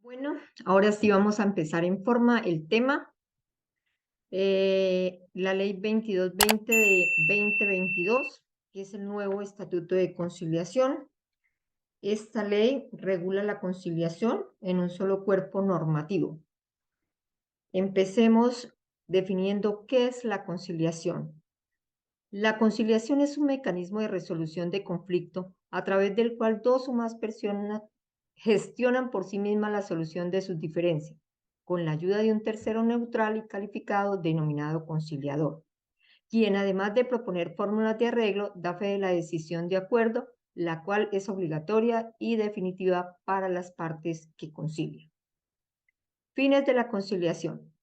Bueno, ahora sí vamos a empezar en forma el tema. La ley 2220 de 2022, que es el nuevo Estatuto de Conciliación. Esta ley regula la conciliación en un solo cuerpo normativo. Empecemos definiendo qué es la conciliación. La conciliación es un mecanismo de resolución de conflicto a través del cual dos o más personas gestionan por sí mismas la solución de sus diferencias, con la ayuda de un tercero neutral y calificado denominado conciliador, quien además de proponer fórmulas de arreglo, da fe de la decisión de acuerdo, la cual es obligatoria y definitiva para las partes que concilian. Fines de la conciliación: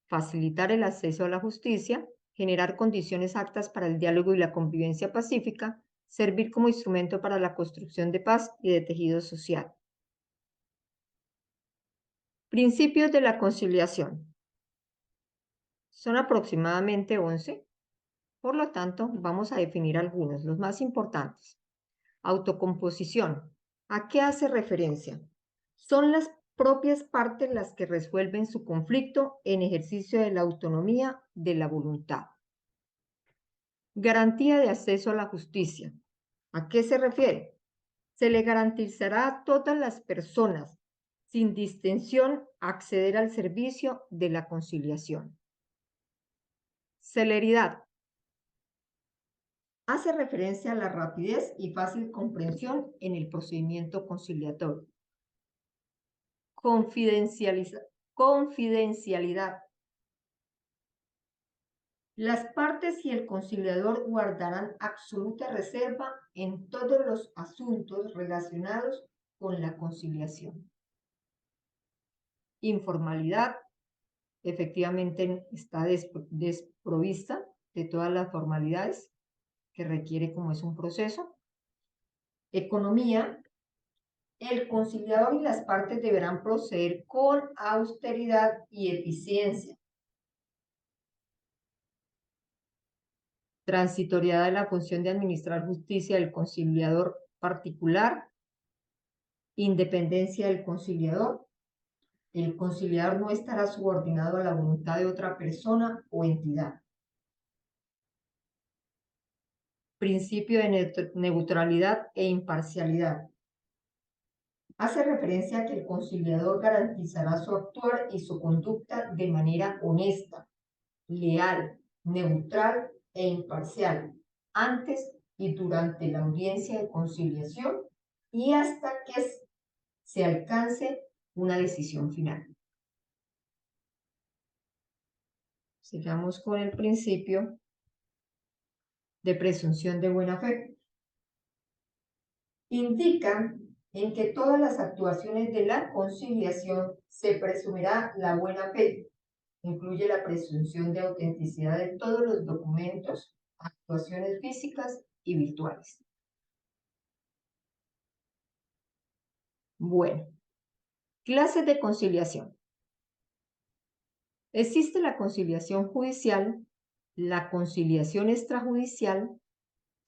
facilitar el acceso a la justicia, generar condiciones aptas para el diálogo y la convivencia pacífica, servir como instrumento para la construcción de paz y de tejido social. Principios de la conciliación. Son aproximadamente 11, por lo tanto, vamos a definir algunos, los más importantes. Autocomposición. ¿A qué hace referencia? Son las propias partes las que resuelven su conflicto en ejercicio de la autonomía de la voluntad. Garantía de acceso a la justicia. ¿A qué se refiere? Se le garantizará a todas las personas, sin distinción, acceder al servicio de la conciliación. Celeridad. Hace referencia a la rapidez y fácil comprensión en el procedimiento conciliatorio. Confidencialidad. Las partes y el conciliador guardarán absoluta reserva en todos los asuntos relacionados con la conciliación. Informalidad. Efectivamente está desprovista de todas las formalidades que requiere como es un proceso. Economía. El conciliador y las partes deberán proceder con austeridad y eficiencia. Transitoriedad de la función de administrar justicia del conciliador particular. Independencia del conciliador. El conciliador no estará subordinado a la voluntad de otra persona o entidad. Principio de neutralidad e imparcialidad. Hace referencia a que el conciliador garantizará su actuar y su conducta de manera honesta, leal, neutral e imparcial, antes y durante la audiencia de conciliación y hasta que se alcance una decisión final. Sigamos con el principio de presunción de buena fe. Indican en que todas las actuaciones de la conciliación se presumirá la buena fe. Incluye la presunción de autenticidad de todos los documentos, actuaciones físicas y virtuales. Bueno, clases de conciliación. Existe la conciliación judicial, la conciliación extrajudicial.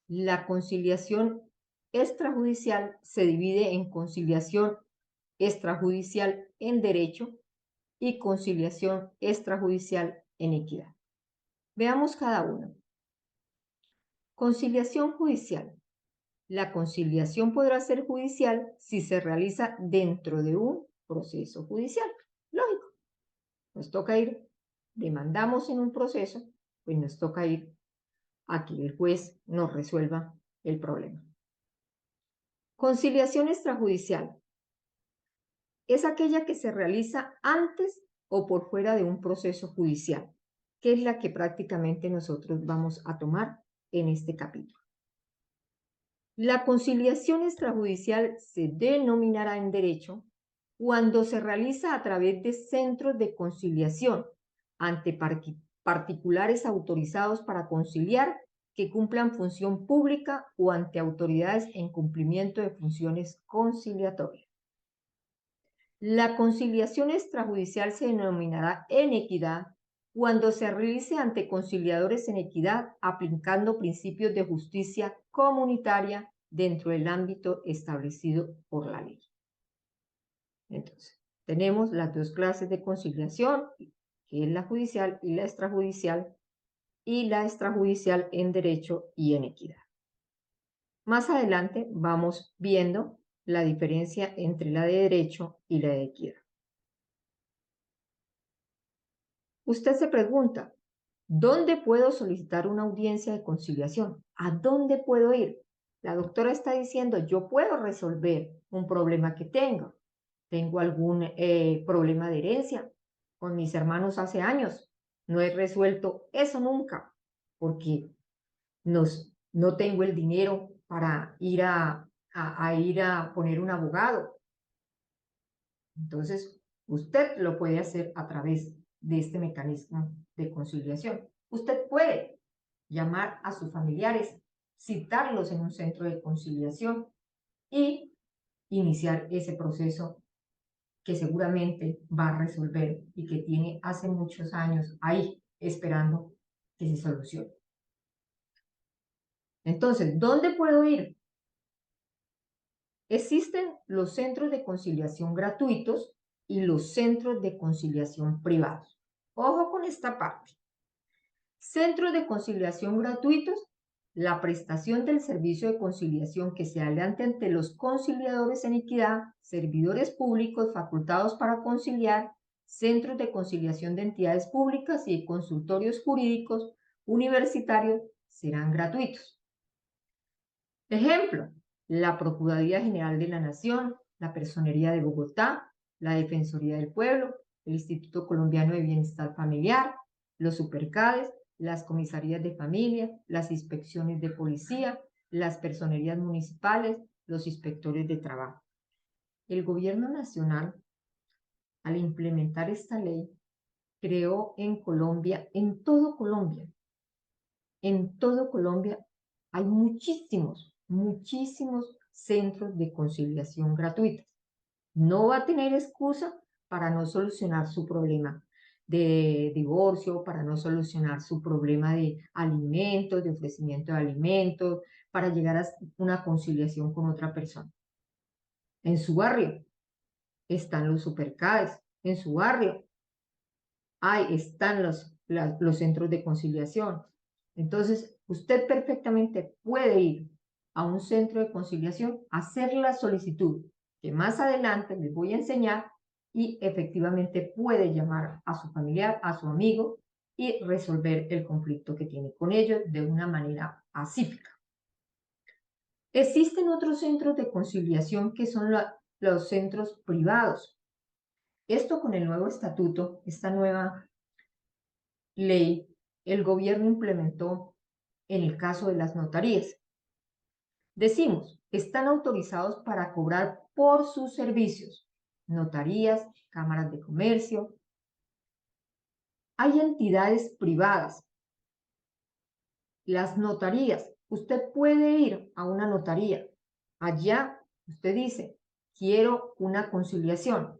La conciliación extrajudicial se divide en conciliación extrajudicial en derecho y conciliación extrajudicial en equidad. Veamos cada uno. Conciliación judicial. La conciliación podrá ser judicial si se realiza dentro de un proceso judicial. Lógico. Nos toca ir, demandamos en un proceso, pues nos toca ir a que el juez nos resuelva el problema. Conciliación extrajudicial. Es aquella que se realiza antes o por fuera de un proceso judicial, que es la que prácticamente nosotros vamos a tomar en este capítulo. La conciliación extrajudicial se denominará en derecho cuando se realiza a través de centros de conciliación ante particulares autorizados para conciliar que cumplan función pública o ante autoridades en cumplimiento de funciones conciliatorias. La conciliación extrajudicial se denominará en equidad cuando se realice ante conciliadores en equidad aplicando principios de justicia comunitaria dentro del ámbito establecido por la ley. Entonces, tenemos las dos clases de conciliación, que es la judicial y la extrajudicial en derecho y en equidad. Más adelante vamos viendo la diferencia entre la de derecho y la de equidad. Usted se pregunta, ¿dónde puedo solicitar una audiencia de conciliación? ¿A dónde puedo ir? La doctora está diciendo, yo puedo resolver un problema que tengo. Tengo algún problema de herencia con mis hermanos hace años. No he resuelto eso nunca, porque no tengo el dinero para ir ir a poner un abogado. Entonces, usted lo puede hacer a través de este mecanismo de conciliación. Usted puede llamar a sus familiares, citarlos en un centro de conciliación y iniciar ese proceso que seguramente va a resolver y que tiene hace muchos años ahí esperando que se solucione. Entonces, ¿dónde puedo ir? Existen los centros de conciliación gratuitos y los centros de conciliación privados. Ojo con esta parte. Centros de conciliación gratuitos, la prestación del servicio de conciliación que se adelante ante los conciliadores en equidad, servidores públicos facultados para conciliar, centros de conciliación de entidades públicas y consultorios jurídicos universitarios serán gratuitos. Ejemplo, la Procuraduría General de la Nación, la Personería de Bogotá, la Defensoría del Pueblo, el Instituto Colombiano de Bienestar Familiar, los supercades, las comisarías de familia, las inspecciones de policía, las personerías municipales, los inspectores de trabajo. El gobierno nacional, al implementar esta ley, creó en Colombia, en todo Colombia, hay muchísimos centros de conciliación gratuitas. No va a tener excusa para no solucionar su problema de divorcio, para no solucionar su problema de alimentos, de ofrecimiento de alimentos, para llegar a una conciliación con otra persona. En su barrio están los supercades, en su barrio están los centros de conciliación. Entonces, usted perfectamente puede ir a un centro de conciliación, hacer la solicitud, que más adelante les voy a enseñar, y efectivamente puede llamar a su familiar, a su amigo, y resolver el conflicto que tiene con ellos de una manera pacífica. Existen otros centros de conciliación que son los centros privados. Esto con el nuevo estatuto, esta nueva ley, el gobierno implementó en el caso de las notarías. Decimos, están autorizados para cobrar por sus servicios. Notarías, cámaras de comercio. Hay entidades privadas. Las notarías. Usted puede ir a una notaría. Allá usted dice, quiero una conciliación.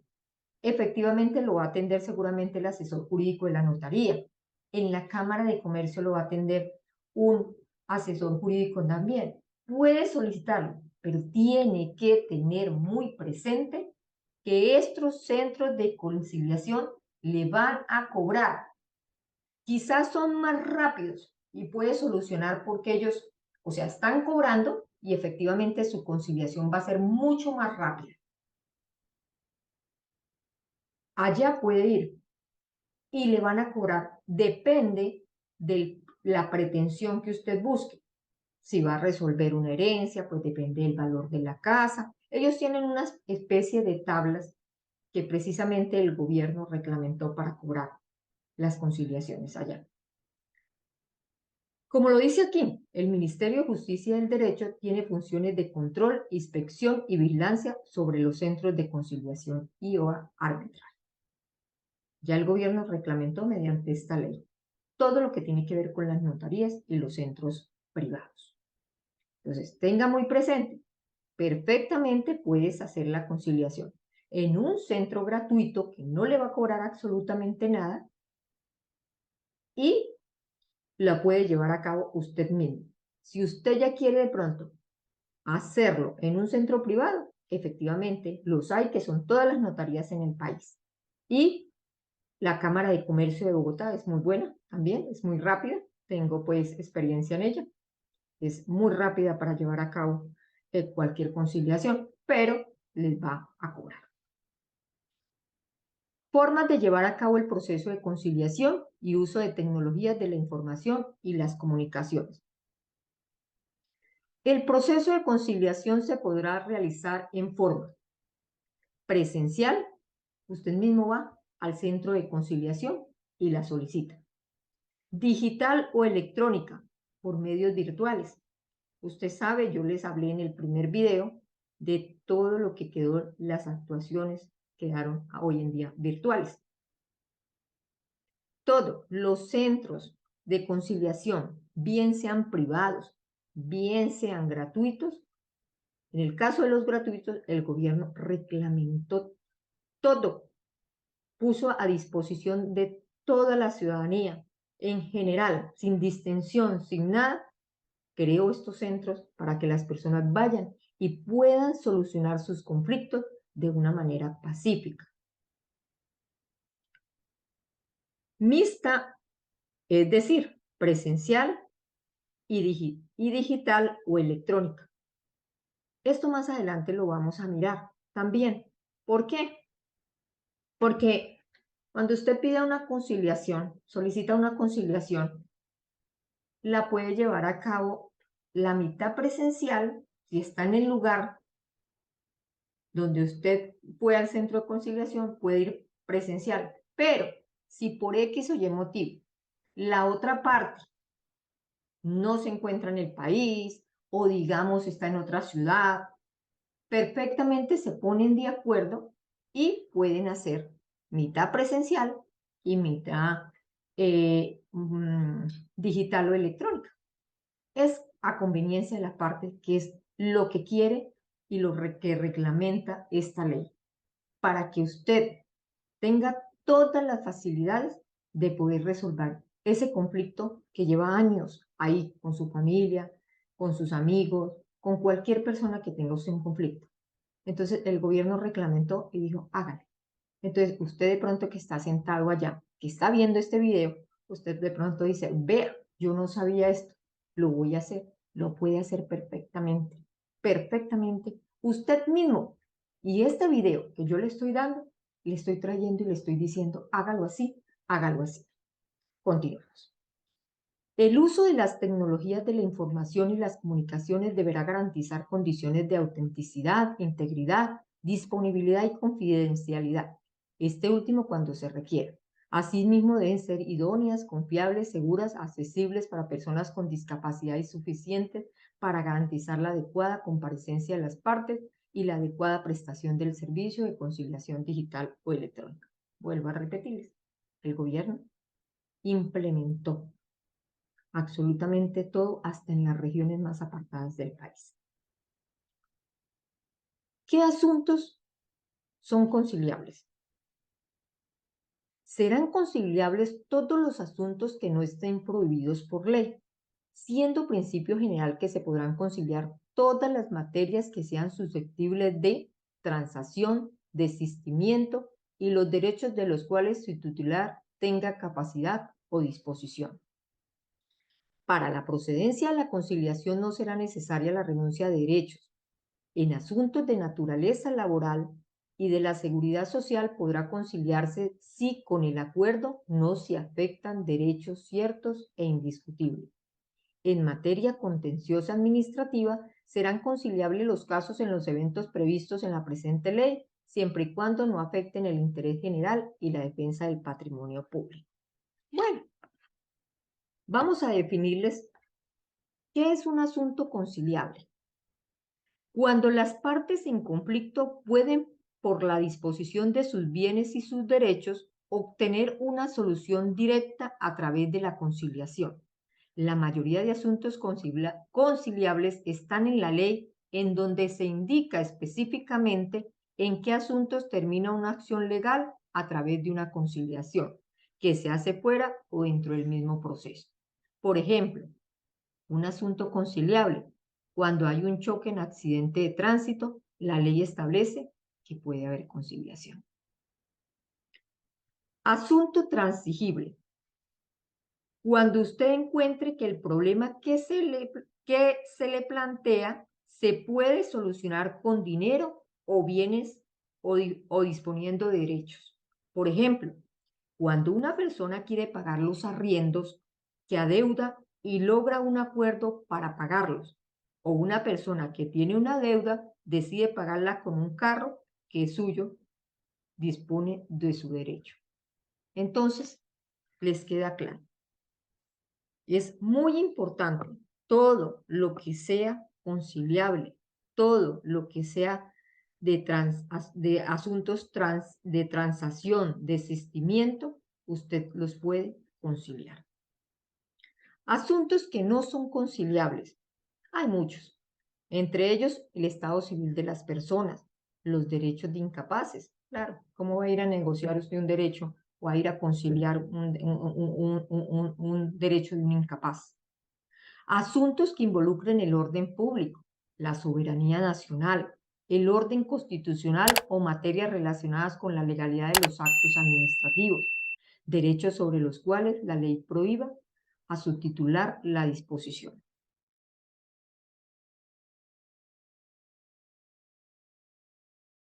Efectivamente lo va a atender seguramente el asesor jurídico de la notaría. En la Cámara de Comercio lo va a atender un asesor jurídico también. Puede solicitarlo, pero tiene que tener muy presente que estos centros de conciliación le van a cobrar. Quizás son más rápidos y puede solucionar porque ellos, o sea, están cobrando y efectivamente su conciliación va a ser mucho más rápida. Allá puede ir y le van a cobrar, depende de la pretensión que usted busque. Si va a resolver una herencia, pues depende del valor de la casa. Ellos tienen una especie de tablas que precisamente el gobierno reglamentó para cobrar las conciliaciones allá. Como lo dice aquí, el Ministerio de Justicia y del Derecho tiene funciones de control, inspección y vigilancia sobre los centros de conciliación y o arbitraje. Ya el gobierno reglamentó mediante esta ley todo lo que tiene que ver con las notarías y los centros privados. Entonces, tenga muy presente, perfectamente puedes hacer la conciliación en un centro gratuito que no le va a cobrar absolutamente nada y la puede llevar a cabo usted mismo. Si usted ya quiere de pronto hacerlo en un centro privado, efectivamente, los hay, que son todas las notarías en el país. Y la Cámara de Comercio de Bogotá es muy buena también, es muy rápida. Tengo pues experiencia en ella. Es muy rápida para llevar a cabo cualquier conciliación, pero les va a cobrar. Formas de llevar a cabo el proceso de conciliación y uso de tecnologías de la información y las comunicaciones. El proceso de conciliación se podrá realizar en forma presencial. Usted mismo va al centro de conciliación y la solicita. Digital o electrónica, por medios virtuales. Usted sabe, yo les hablé en el primer video de todo lo que quedó, las actuaciones quedaron hoy en día virtuales. Todos los centros de conciliación, bien sean privados, bien sean gratuitos, en el caso de los gratuitos, el gobierno reglamentó todo, puso a disposición de toda la ciudadanía en general, sin distensión, sin nada, creó estos centros para que las personas vayan y puedan solucionar sus conflictos de una manera pacífica. Mixta, es decir, presencial y digital o electrónica. Esto más adelante lo vamos a mirar también. ¿Por qué? Porque cuando usted pide una conciliación, solicita una conciliación, la puede llevar a cabo la mitad presencial, si está en el lugar donde usted fue al centro de conciliación, puede ir presencial. Pero si por X o Y motivo la otra parte no se encuentra en el país o digamos está en otra ciudad, perfectamente se ponen de acuerdo y pueden hacer mitad presencial y mitad digital o electrónica. Es a conveniencia de la parte, que es lo que quiere y lo que reglamenta esta ley, para que usted tenga todas las facilidades de poder resolver ese conflicto que lleva años ahí con su familia, con sus amigos, con cualquier persona que tenga usted un conflicto. Entonces el gobierno reglamentó y dijo, hágale. Entonces usted de pronto que está sentado allá, que está viendo este video, usted de pronto dice, vea, yo no sabía esto, lo voy a hacer, lo puede hacer perfectamente, perfectamente, usted mismo. Y este video que yo le estoy dando, le estoy trayendo y le estoy diciendo, hágalo así, hágalo así. Continuamos. El uso de las tecnologías de la información y las comunicaciones deberá garantizar condiciones de autenticidad, integridad, disponibilidad y confidencialidad, este último cuando se requiera. Asimismo, deben ser idóneas, confiables, seguras, accesibles para personas con discapacidad y suficientes para garantizar la adecuada comparecencia de las partes y la adecuada prestación del servicio de conciliación digital o electrónica. Vuelvo a repetirles, el gobierno implementó absolutamente todo, hasta en las regiones más apartadas del país. ¿Qué asuntos son conciliables? Serán conciliables todos los asuntos que no estén prohibidos por ley, siendo principio general que se podrán conciliar todas las materias que sean susceptibles de transacción, desistimiento y los derechos de los cuales su titular tenga capacidad o disposición. Para la procedencia de la conciliación no será necesaria la renuncia de derechos. En asuntos de naturaleza laboral y de la seguridad social podrá conciliarse si con el acuerdo no se afectan derechos ciertos e indiscutibles. En materia contenciosa administrativa serán conciliables los casos en los eventos previstos en la presente ley, siempre y cuando no afecten el interés general y la defensa del patrimonio público. Bueno, vamos a definirles qué es un asunto conciliable. Cuando las partes en conflicto pueden, por la disposición de sus bienes y sus derechos, obtener una solución directa a través de la conciliación. La mayoría de asuntos conciliables están en la ley, en donde se indica específicamente en qué asuntos termina una acción legal a través de una conciliación, que se hace fuera o dentro del mismo proceso. Por ejemplo, un asunto conciliable cuando hay un choque en accidente de tránsito la ley establece que puede haber conciliación. Asunto transigible. Cuando usted encuentre que el problema que se le plantea se puede solucionar con dinero o bienes o disponiendo de derechos. Por ejemplo, cuando una persona quiere pagar los arriendos que adeuda y logra un acuerdo para pagarlos, o una persona que tiene una deuda decide pagarla con un carro que es suyo, dispone de su derecho. Entonces, les queda claro. Y es muy importante todo lo que sea conciliable, todo lo que sea de asuntos de transacción, desistimiento, usted los puede conciliar. Asuntos que no son conciliables. Hay muchos, entre ellos el estado civil de las personas, los derechos de incapaces. Claro, ¿cómo va a ir a negociar usted un derecho o a ir a conciliar un derecho de un incapaz? Asuntos que involucren el orden público, la soberanía nacional, el orden constitucional o materias relacionadas con la legalidad de los actos administrativos, derechos sobre los cuales la ley prohíba a su titular la disposición.